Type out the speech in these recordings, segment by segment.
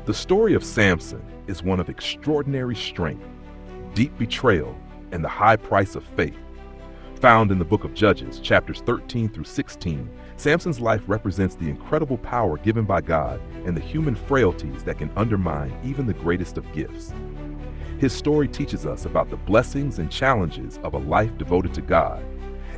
The story of Samson is one of extraordinary strength, deep betrayal, and the high price of faith. Found in the book of Judges, chapters 13 through 16, Samson's life represents the incredible power given by God and the human frailties that can undermine even the greatest of gifts. His story teaches us about the blessings and challenges of a life devoted to God,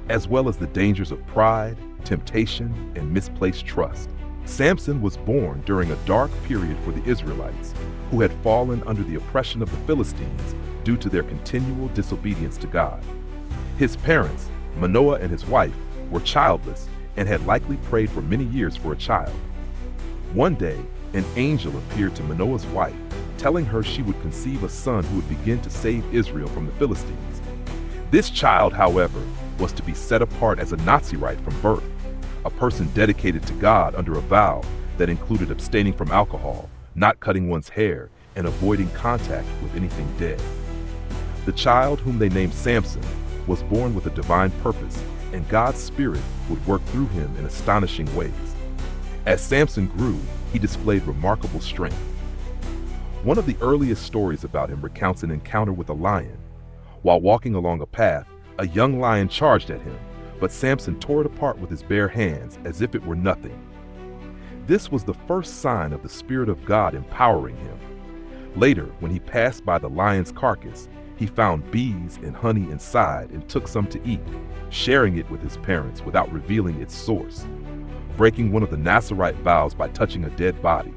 as well as the dangers of pride, temptation, and misplaced trust. Samson was born during a dark period for the Israelites, who had fallen under the oppression of the Philistines due to their continual disobedience to God. His parents, Manoah and his wife, were childless and had likely prayed for many years for a child. One day, an angel appeared to Manoah's wife, telling her she would conceive a son who would begin to save Israel from the Philistines. This child, however, was to be set apart as a Nazirite from birth, a person dedicated to God under a vow that included abstaining from alcohol, not cutting one's hair, and avoiding contact with anything dead. The child, whom they named Samson, was born with a divine purpose, and God's Spirit would work through him in astonishing ways. As Samson grew, he displayed remarkable strength. One of the earliest stories about him recounts an encounter with a lion. While walking along a path, a young lion charged at him, but Samson tore it apart with his bare hands as if it were nothing. This was the first sign of the Spirit of God empowering him. Later, when he passed by the lion's carcass, he found bees and honey inside and took some to eat, sharing it with his parents without revealing its source, breaking one of the Nazirite vows by touching a dead body.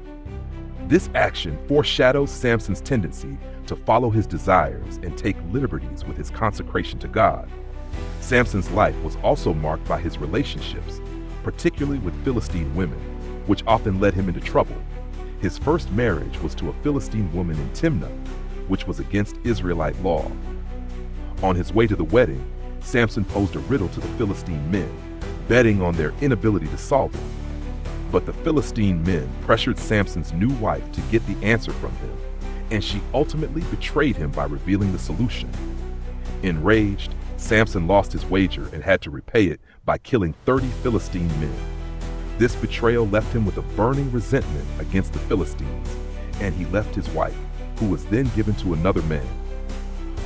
This action foreshadows Samson's tendency to follow his desires and take liberties with his consecration to God. Samson's life was also marked by his relationships, particularly with Philistine women, which often led him into trouble. His first marriage was to a Philistine woman in Timnah, which was against Israelite law. On his way to the wedding, Samson posed a riddle to the Philistine men, betting on their inability to solve it. But the Philistine men pressured Samson's new wife to get the answer from him, and she ultimately betrayed him by revealing the solution. Enraged, Samson lost his wager and had to repay it by killing 30 Philistine men. This betrayal left him with a burning resentment against the Philistines, and he left his wife, who was then given to another man.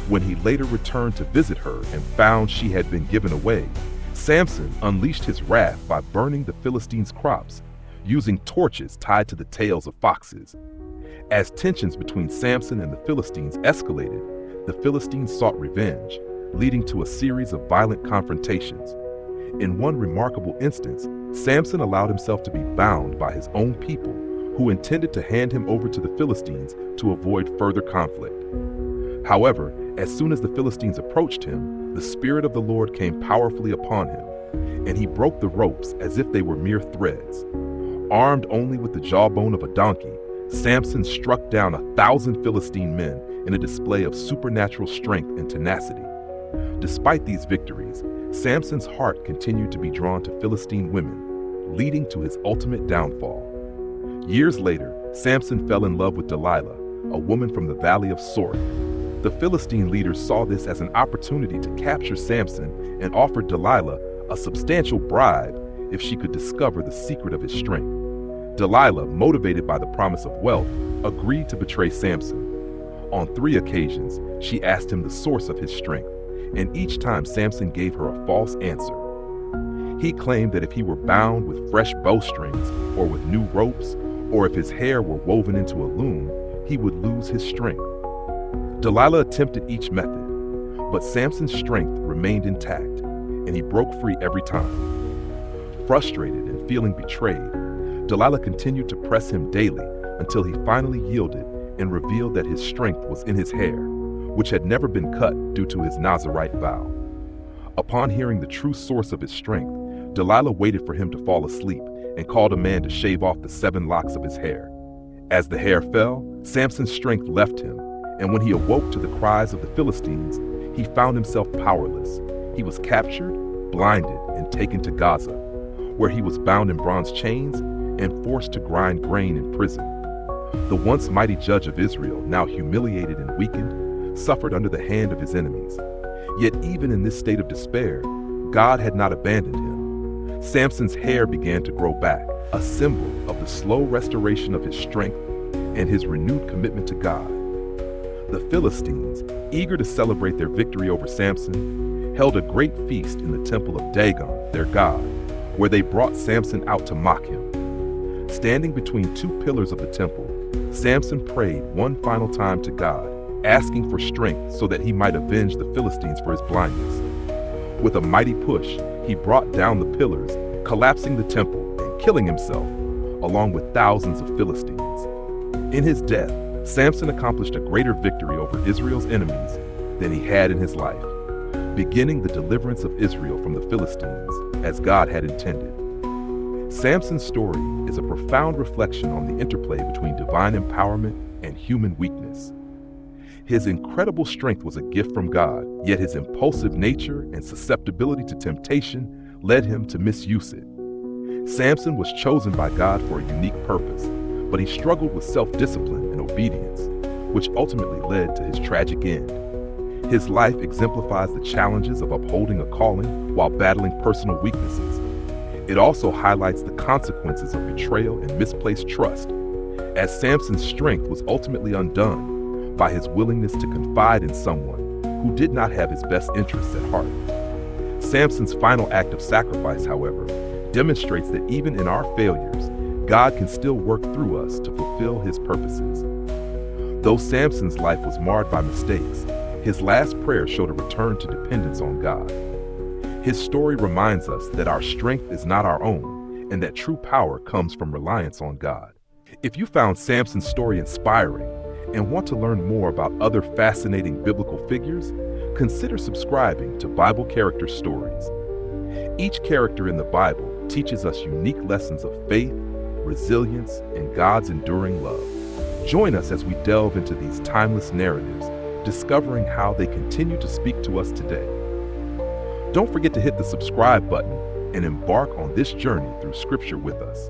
When he later returned to visit her and found she had been given away, Samson unleashed his wrath by burning the Philistines' crops, using torches tied to the tails of foxes. As tensions between Samson and the Philistines escalated, the Philistines sought revenge, leading to a series of violent confrontations. In one remarkable instance, Samson allowed himself to be bound by his own people, who intended to hand him over to the Philistines to avoid further conflict. However, as soon as the Philistines approached him, the Spirit of the Lord came powerfully upon him, and he broke the ropes as if they were mere threads. Armed only with the jawbone of a donkey, Samson struck down 1,000 Philistine men in a display of supernatural strength and tenacity. Despite these victories, Samson's heart continued to be drawn to Philistine women, leading to his ultimate downfall. Years later, Samson fell in love with Delilah, a woman from the valley of Sorek. The Philistine leaders saw this as an opportunity to capture Samson and offered Delilah a substantial bribe if she could discover the secret of his strength. Delilah, motivated by the promise of wealth, agreed to betray Samson. On 3 occasions, she asked him the source of his strength, and each time Samson gave her a false answer. He claimed that if he were bound with fresh bowstrings or with new ropes, or if his hair were woven into a loom, he would lose his strength. Delilah attempted each method, but Samson's strength remained intact, and he broke free every time. Frustrated and feeling betrayed, Delilah continued to press him daily until he finally yielded and revealed that his strength was in his hair, which had never been cut due to his Nazirite vow. Upon hearing the true source of his strength, Delilah waited for him to fall asleep and called a man to shave off the 7 locks of his hair. As the hair fell, Samson's strength left him, and when he awoke to the cries of the Philistines, he found himself powerless. He was captured, blinded, and taken to Gaza, where he was bound in bronze chains and forced to grind grain in prison. The once mighty judge of Israel, now humiliated and weakened, suffered under the hand of his enemies. Yet even in this state of despair, God had not abandoned him. Samson's hair began to grow back, a symbol of the slow restoration of his strength, and his renewed commitment to God. The Philistines, eager to celebrate their victory over Samson, held a great feast in the temple of Dagon, their god, where they brought Samson out to mock him. Standing between two pillars of the temple, Samson prayed one final time to God, asking for strength so that he might avenge the Philistines for his blindness. With a mighty push, he brought down the pillars, collapsing the temple and killing himself, along with thousands of Philistines. In his death, Samson accomplished a greater victory over Israel's enemies than he had in his life, beginning the deliverance of Israel from the Philistines as God had intended. Samson's story is a profound reflection on the interplay between divine empowerment and human weakness. His incredible strength was a gift from God, yet his impulsive nature and susceptibility to temptation led him to misuse it. Samson was chosen by God for a unique purpose, but he struggled with self-discipline and obedience, which ultimately led to his tragic end. His life exemplifies the challenges of upholding a calling while battling personal weaknesses. It also highlights the consequences of betrayal and misplaced trust, as Samson's strength was ultimately undone by his willingness to confide in someone who did not have his best interests at heart. Samson's final act of sacrifice, however, demonstrates that even in our failures, God can still work through us to fulfill his purposes. Though Samson's life was marred by mistakes, his last prayer showed a return to dependence on God. His story reminds us that our strength is not our own, and that true power comes from reliance on God. If you found Samson's story inspiring and want to learn more about other fascinating biblical figures, consider subscribing to Bible Character Stories. Each character in the Bible teaches us unique lessons of faith, resilience, and God's enduring love. Join us as we delve into these timeless narratives, discovering how they continue to speak to us today. Don't forget to hit the subscribe button and embark on this journey through Scripture with us.